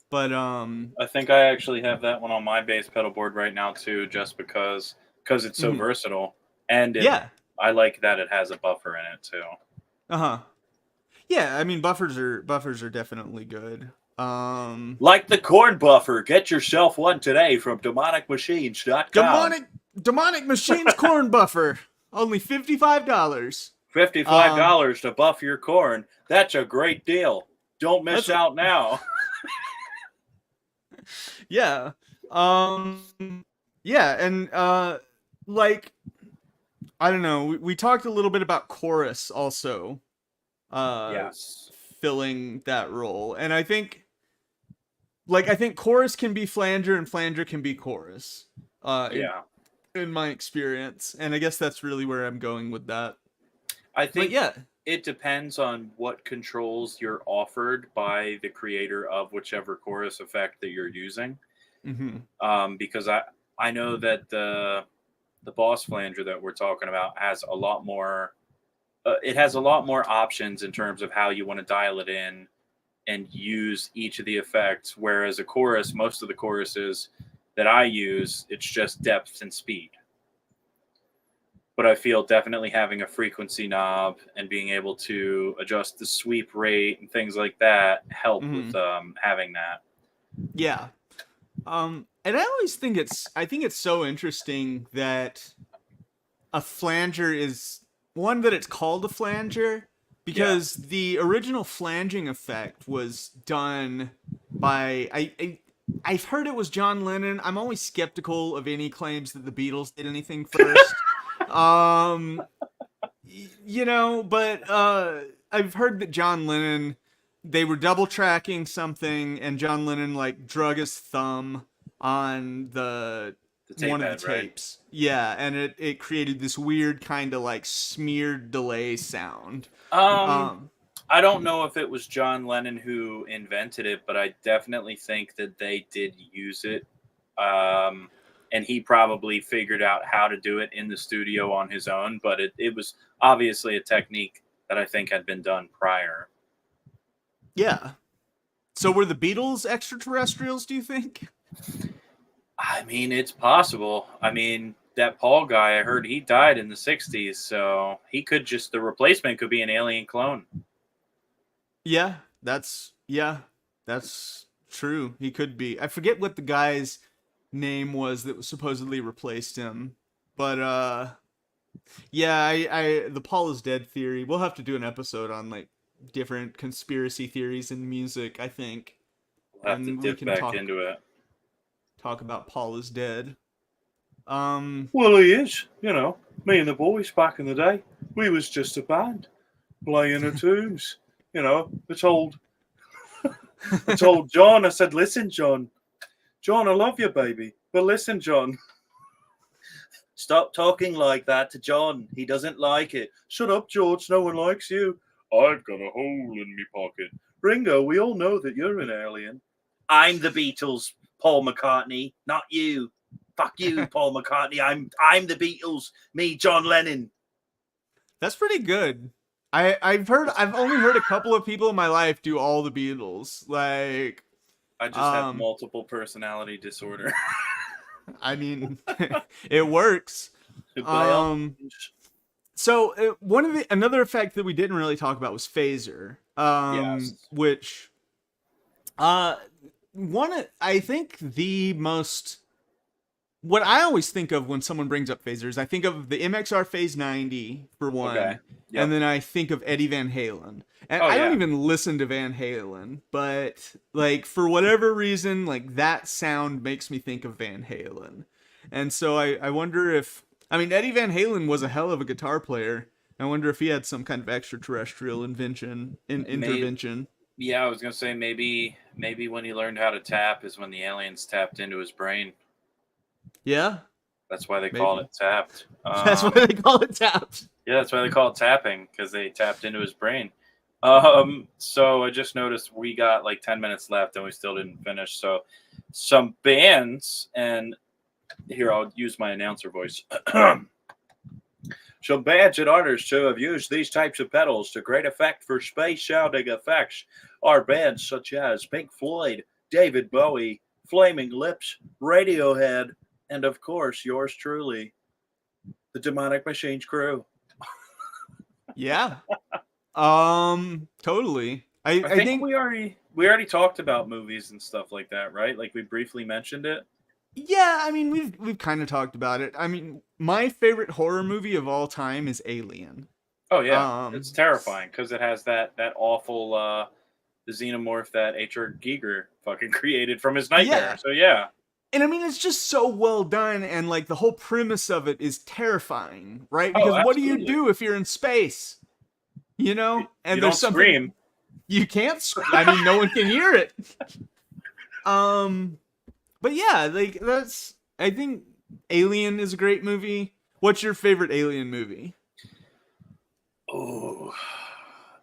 But I think I actually have that one on my bass pedal board right now too, just because it's so versatile, and yeah. I like that it has a buffer in it too. Uh-huh. Yeah, I mean buffers are definitely good. Like the corn buffer, get yourself one today from demonicmachines.com. Demonic Machines corn buffer. Only $55. $55 to buff your corn. That's a great deal. Don't miss out now. Yeah. Yeah, and like I don't know, we talked a little bit about chorus also. Yes. Filling that role. And I think chorus can be flanger and flanger can be chorus. Yeah. In my experience. And I guess that's really where I'm going with that. I think yeah. It depends on what controls you're offered by the creator of whichever chorus effect that you're using. Mm-hmm. Because I know that the Boss flanger that we're talking about has a lot more. It has a lot more options in terms of how you want to dial it in and use each of the effects. Whereas a chorus, most of the choruses that I use, it's just depth and speed. But I feel definitely having a frequency knob and being able to adjust the sweep rate and things like that help with having that. Yeah. And I always think it's so interesting that a flanger is one that it's called a flanger because the original flanging effect was done by I've heard it was John Lennon. I'm always skeptical of any claims that the Beatles did anything first. You know, but I've heard that John Lennon, they were double tracking something and John Lennon like drug his thumb on the one of the tapes. Right? Yeah, and it created this weird kind of like smeared delay sound. I don't know if it was John Lennon who invented it, but I definitely think that they did use it. And he probably figured out how to do it in the studio on his own, but it was obviously a technique that I think had been done prior. Yeah. So were the Beatles extraterrestrials, do you think? I mean, it's possible. I mean, that Paul guy, I heard he died in the 60s, so he could the replacement could be an alien clone. Yeah, that's true. He could be. I forget what the guy's name was that supposedly replaced him, but yeah, I the Paul is dead theory. We'll have to do an episode on like different conspiracy theories in music, I think. We'll have to dip back into it. Talk about Paul is dead. Well, he is. You know, me and the boys back in the day, we was just a band playing the tunes. You know, I told John, I said, listen, John, I love you, baby, but listen, John, stop talking like that to John. He doesn't like it. Shut up, George. No one likes you. I've got a hole in me pocket. Ringo, we all know that you're an alien. I'm the Beatles, Paul McCartney, not you. Fuck you, Paul McCartney. I'm the Beatles. Me, John Lennon. That's pretty good. I've only heard a couple of people in my life do all the Beatles. Like I just have multiple personality disorder. I mean, it works. So another effect that we didn't really talk about was phaser. Yes. which I think the most what I always think of when someone brings up phasers, I think of the MXR Phase 90 for Okay. one, and Yep. then I think of Eddie Van Halen. And Oh I don't yeah. even listen to Van Halen, but like for whatever reason, like that sound makes me think of Van Halen. And so I wonder if I mean Eddie Van Halen was a hell of a guitar player. I wonder if he had some kind of extraterrestrial Maybe. intervention. Yeah, I was gonna say maybe when he learned how to tap is when the aliens tapped into his brain. Yeah, That's why they call maybe. it tapped. That's why they call it tapped. Yeah, that's why they call it tapping, because they tapped into his brain. So I just noticed we got like 10 minutes left and we still didn't finish. So some bands, and here I'll use my announcer voice. Some bands and artists who have used these types of pedals to great effect for space sounding effects are bands such as Pink Floyd, David Bowie, Flaming Lips, Radiohead, and of course yours truly, the Demonic Machines crew. Yeah. Totally. I I think think we already talked about movies and stuff like that, right? Like we briefly mentioned it. yeah, I mean we've kind of talked about it. I mean, my favorite horror movie of all time is Alien. Oh yeah, it's Um terrifying because it has that awful the xenomorph that H.R. Giger fucking created from his nightmare. yeah. So yeah. And I mean it's just so well done and like the whole premise of it is terrifying, right? Oh, Because what do you absolutely. do if you're in space? You know? You And there's don't something scream. you can't I mean no one can hear it. Um but yeah, like that's I think Alien is a great movie. What's your favorite Alien movie? Oh,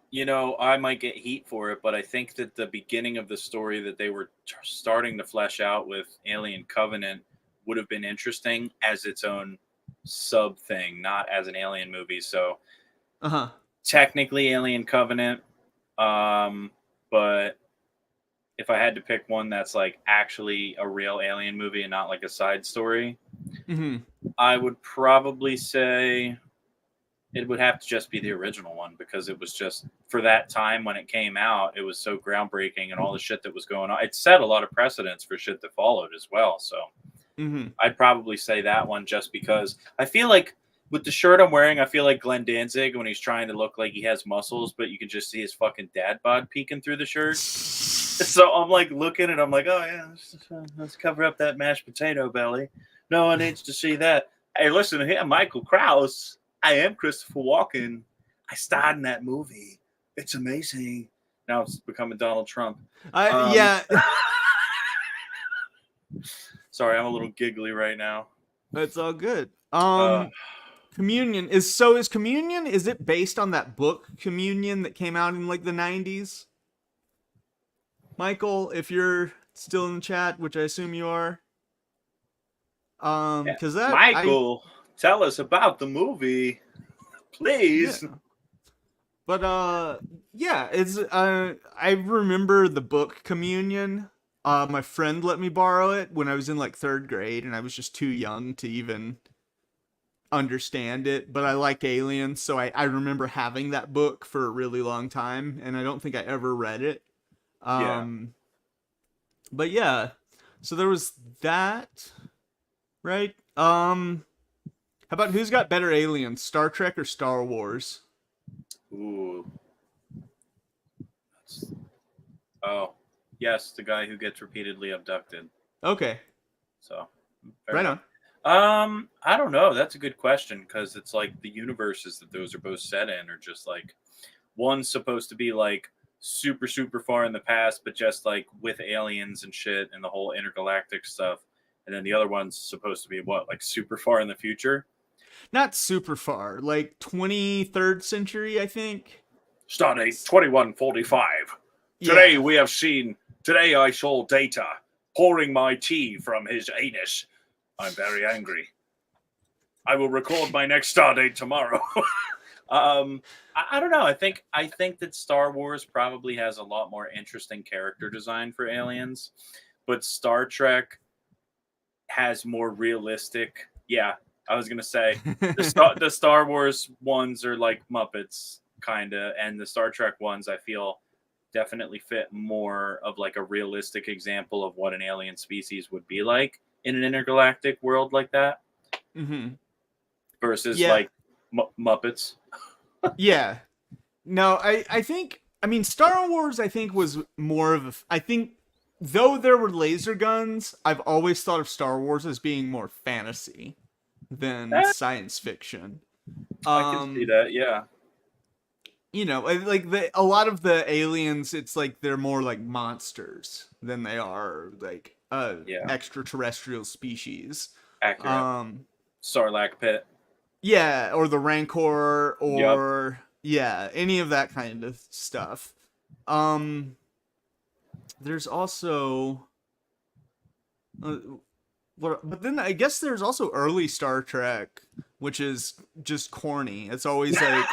you know, I might get heat for it, but I think that the beginning of the story that they were starting to flesh out with Alien Covenant would have been interesting as its own sub thing, not as an Alien movie. So Uh-huh. technically Alien Covenant, but if I had to pick one that's like actually a real alien movie and not like a side story, Mhm. I would probably say it would have to just be the original one because it was just for that time when it came out, it was so groundbreaking and all the shit that was going on. It set a lot of precedents for shit that followed as well. So Mhm. I'd probably say that one just because I feel like with the shirt I'm wearing, I feel like Glenn Danzig when he's trying to look like he has muscles, but you can just see his fucking dad bod peeking through the shirt. So I'm like looking and I'm like, oh yeah, let's cover up that mashed potato belly. No one needs to see that. Hey, listen here, Michael Krause. I am Christopher Walken. I starred in that movie. It's amazing. Now it's becoming Donald Trump. Yeah, Sorry, I'm a little giggly right now. that's all good. Uh, Communion is Communion is it based on that book Communion that came out in like the 90s? Michael, if you're still in the chat, which I assume you are. yeah. Cuz that I Michael, tell us about the movie, yeah. please. But yeah, it's I remember the book Communion. My friend let me borrow it when I was in like 3rd grade and I was just too young to even understand it, but I like aliens, so I remember having that book for a really long time, and I don't think I ever read it. Yeah. But yeah, so there was that, right? How about who's got better aliens, Star Trek or Star Wars? Ooh. Oh, yes, the guy who gets repeatedly abducted. Okay, So, fair right enough. on. I don't know. That's a good question because it's like the universes that those are both set in are just like one's supposed to be like super super far in the past, but just like with aliens and shit and the whole intergalactic stuff, and then the other one's supposed to be what like super far in the future. Not super far, like 23rd century, I think. Stardate 2145. Today Yeah. we have seen. Today I saw Data pouring my tea from his anus. I'm very angry. I will record my next Stardate tomorrow. I don't know. I think that Star Wars probably has a lot more interesting character design for aliens, but Star Trek has more realistic. Yeah, I was gonna say the Star Wars ones are like Muppets. kind of, and the Star Trek ones I feel definitely fit more of like a realistic example of what an alien species would be like in an intergalactic world like that Mm-hmm. versus Yeah. like Muppets. Yeah. No, I think, I mean, Star Wars, I think, was more of a, I think, though there were laser guns, I've always thought of Star Wars as being more fantasy than Eh, science fiction. I can see that, yeah. You know, like a lot of the aliens, it's like they're more like monsters than they are like Yeah, extraterrestrial species. accurate. Um, Sarlacc pit. yeah, or the Rancor, Yep. or yeah, any of that kind of stuff. Um, there's also, uh, but then I guess there's also early Star Trek, which is just corny. It's always like,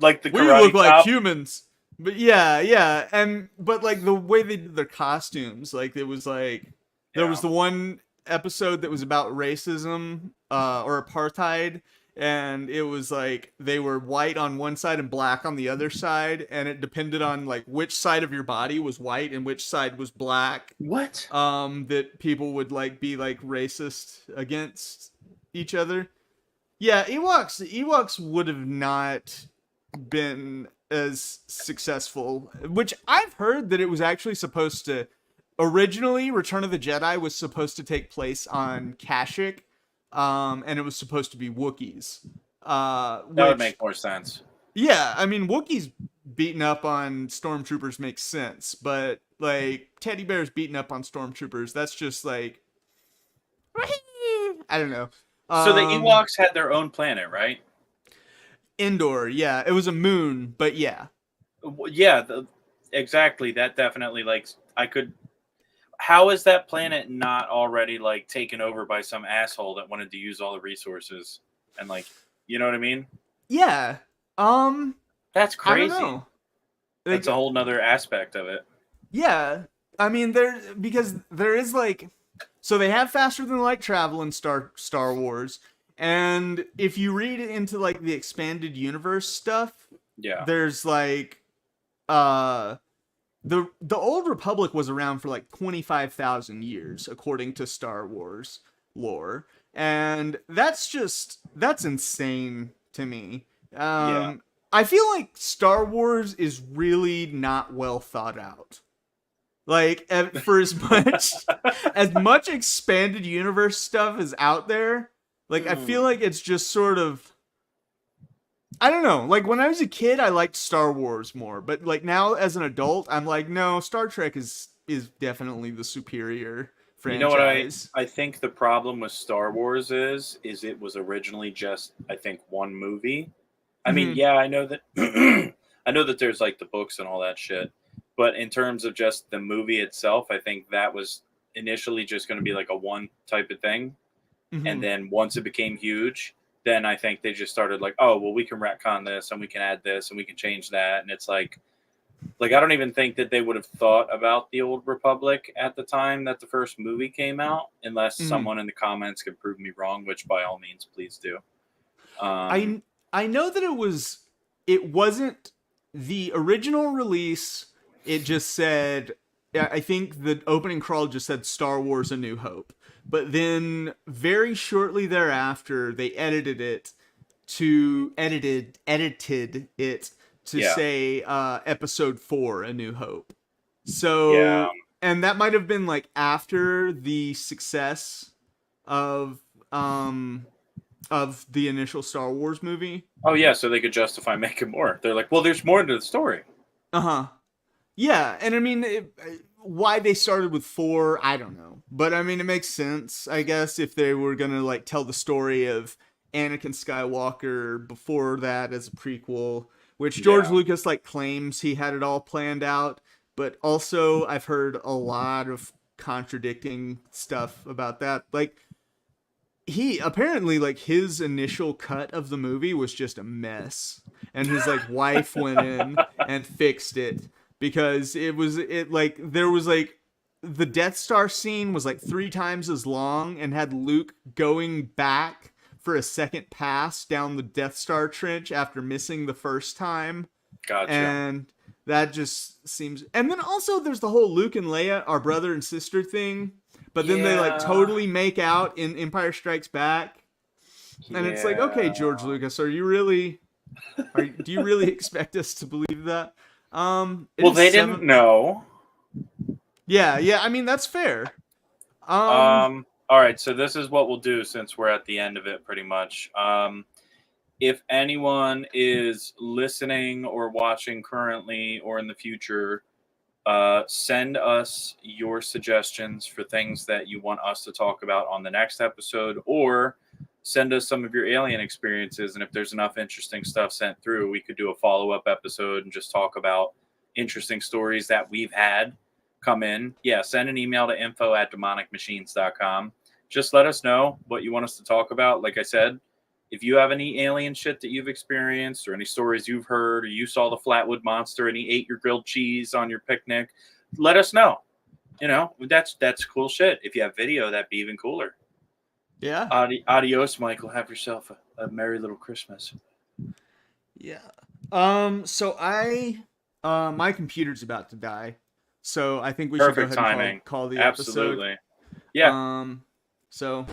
Like the we look karate like chop. humans. But yeah, yeah, and but like the way they did their costumes, like it was like there was Yeah. the one episode that was about racism or apartheid, and it was like they were white on one side and black on the other side, and it depended on like which side of your body was white and which side was black. What? That people would like be like racist against each other. Yeah, Ewoks would have not been as successful, which I've heard that it was actually supposed to, originally Return of the Jedi was supposed to take place on Kashyyyk, and it was supposed to be Wookiees. That would Which, make more sense. yeah, I mean, Wookiees beating up on stormtroopers makes sense, but like teddy bears beating up on stormtroopers, that's just like, I don't know. So the Ewoks had their own planet, right? Indoor, yeah, it was a moon, but yeah. Yeah, exactly. That definitely, like, I could. How is that planet not already like taken over by some asshole that wanted to use all the resources and like, you know what I mean? Yeah. That's I don't crazy. know. That's Like, a whole nother aspect of it. yeah. I mean, because there is like, so they have faster than light travel in Star Wars, and if you read into like the expanded universe stuff, Yeah. there's like, uh, the old Republic was around for like 25,000 years according to Star Wars lore, and that's insane to me. Yeah. I feel like Star Wars is really not well thought out. Like for as much expanded universe stuff is out there, like I feel like it's just sort of, I don't know. Like when I was a kid, I liked Star Wars more, but like now as an adult, I'm like, no, Star Trek is definitely the superior You know what franchise. I think the problem with Star Wars is it was originally just I think one movie. I mean, Mhm. yeah, I know that I know that there's like the books and all that shit, but in terms of just the movie itself, I think that was initially just going to be like a one type of thing, and Mhm. then once it became huge, then I think they just started like, oh, well, we can retcon this and we can add this and we can change that, and it's like I don't even think that they would have thought about the Old Republic at the time that the first movie came out, unless Mhm. someone in the comments could prove me wrong, which by all means, please do. Um, I know that it wasn't the original release. It just said, I think the opening crawl just said Star Wars: A New Hope. But then very shortly thereafter, they edited it to yeah, say Episode 4: A New Hope. yeah. So, and that might have been like after the success of um of the initial Star Wars movie. Oh, yeah. So they could justify making more. They're like, well, there's more to the story. Uh-huh. Yeah, and I mean, why they started with 4, I don't know. But I mean, it makes sense, I guess, if they were gonna like tell the story of Anakin Skywalker before that as a prequel, which George Yeah, Lucas like claims he had it all planned out, but also I've heard a lot of contradicting stuff about that. Like he apparently, like, his initial cut of the movie was just a mess, and his like wife went in and fixed it because it like there was like the Death Star scene was like 3 times as long and had Luke going back for a second pass down the Death Star trench after missing the first time. Gotcha. And that just seems. And then also there's the whole Luke and Leia, our brother and sister thing. But then they like Yeah. totally make out in Empire Strikes Back. And it's like, okay, George Lucas, are you really? Do you really expect us to believe that? Well, they didn't know. Yeah. I mean, that's fair. All right, so this is what we'll do since we're at the end of it, pretty much. If anyone is listening or watching currently or in the future, send us your suggestions for things that you want us to talk about on the next episode, or send us some of your alien experiences. And if there's enough interesting stuff sent through, we could do a follow-up episode and just talk about interesting stories that we've had come in. Yeah, send an email to info@demonicmachines.com. Just let us know what you want us to talk about. Like I said, if you have any alien shit that you've experienced or any stories you've heard, or you saw the Flatwood Monster and he ate your grilled cheese on your picnic, let us know. You know, that's cool shit. If you have video, that'd be even cooler. Yeah. Adios, Michael. Have yourself a merry little Christmas. Yeah. So my computer's about to die. So I think we should go ahead and call the Absolutely. episode. Yeah. So